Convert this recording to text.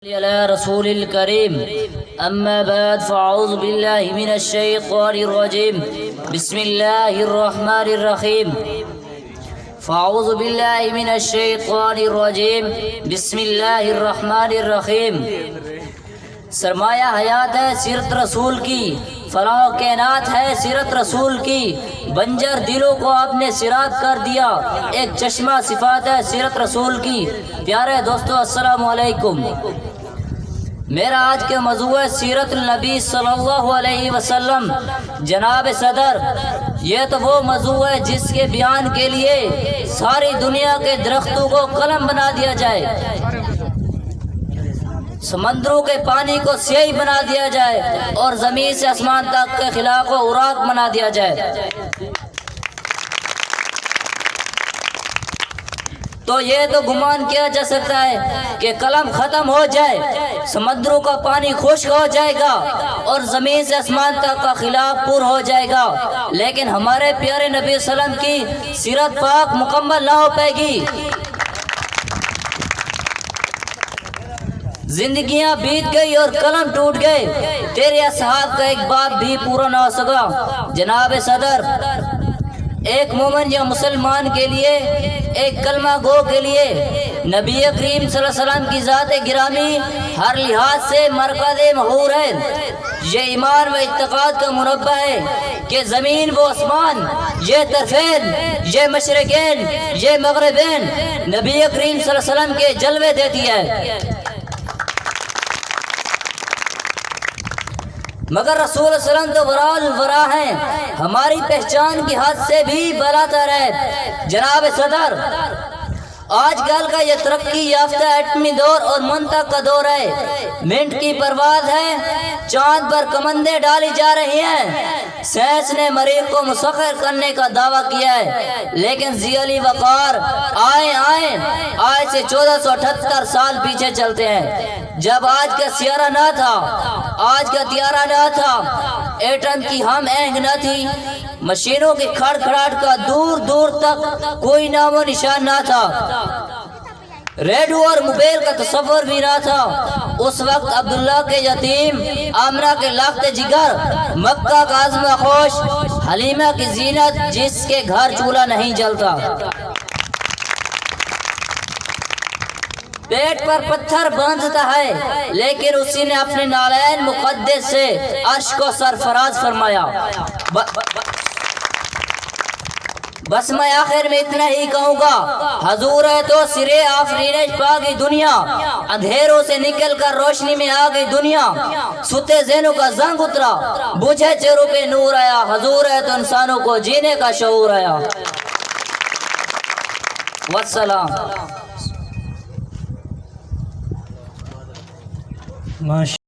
على رسول الكريم أما بعد فأعوذ بالله من الشيطان الرجيم بسم الله الرحمن الرحيم فأعوذ بالله من الشيطان الرجيم بسم الله الرحمن الرحيم سرمایہ حیات ہے سیرت رسول کی، فلاح و کائنات ہے سیرت رسول کی، بنجر دلوں کو آپ نے سیرات کر دیا، ایک چشمہ صفات ہے سیرت رسول کی۔ پیارے دوستو السلام علیکم۔ میرا آج کے موضوع ہے سیرت النبی صلی اللہ علیہ وسلم۔ جناب صدر، یہ تو وہ موضوع ہے جس کے بیان کے لیے ساری دنیا کے درختوں کو قلم بنا دیا جائے، سمندروں کے پانی کو سیاہی بنا دیا جائے اور زمین سے آسمان تک کے خلا کو اوراق بنا دیا جائے، تو یہ تو گمان کیا جا سکتا ہے کہ قلم ختم ہو جائے، سمندروں کا پانی خشک ہو جائے گا اور زمین سے آسمان تک کا خلا پر ہو جائے گا، لیکن ہمارے پیارے نبی صلی اللہ علیہ وسلم کی سیرت پاک مکمل نہ ہو پائے گی۔ زندگیاں بیت گئی اور قلم ٹوٹ گئے، تیرے اصحاب کا ایک باب بھی پورا نہ ہو سکا۔ جناب صدر، ایک مومن یا مسلمان کے لیے، ایک کلمہ گو کے لیے نبی کریم صلی اللہ علیہ وسلم کی ذات گرامی ہر لحاظ سے مرکز مہور ہے۔ یہ ایمان و اعتقاد کا مربع ہے کہ زمین و آسمان، یہ طرفین، یہ مشرقین، یہ مغربین نبی کریم صلی اللہ علیہ وسلم کے جلوے دیتی ہے، مگر رسول صلی اللہ علیہ وسلم تو ورال ورا ہیں، ہماری پہچان کی حد سے بھی براتر ہے۔ جناب صدر، آج کل کا یہ ترقی یافتہ ایٹمی دور اور منطق کا دور ہے، منٹ کی پرواز ہے، چاند پر کمندیں ڈالی جا رہی ہیں، سائنس نے مریخ کو مسخر کرنے کا دعویٰ کیا ہے، لیکن ذی علی وقار آج سے 1478 سال پیچھے چلتے ہیں، جب آج کا سیارہ نہ تھا، آج کا طیارہ نہ تھا، ایٹم کی ہم آہنگ نہ تھی، مشینوں کی کھڑکھڑاہٹ کا دور دور تک کوئی نام و نشان نہ تھا، ریڈیو اور موبائل کا تصور بھی نہ تھا۔ اس وقت عبداللہ کے یتیم، آمنہ کے لاخت جگر، مکہ کا عزم خوش، حلیمہ کی زینت جس کے گھر چولہا نہیں جلتا، پیٹ پر پتھر باندھتا ہے، لیکن اسی نے اپنے نالین مقدس سے عرش کو سرفراز فرمایا۔ بس میں آخر میں اتنا ہی کہوں گا، حضور ہے تو سرے آفرینش پا گئی دنیا، اندھیروں سے نکل کر روشنی میں آ گئی دنیا، ستے ذہنوں کا زنگ اترا، بجھے چہروں پہ نور آیا، حضور ہے تو انسانوں کو جینے کا شعور آیا۔ والسلام۔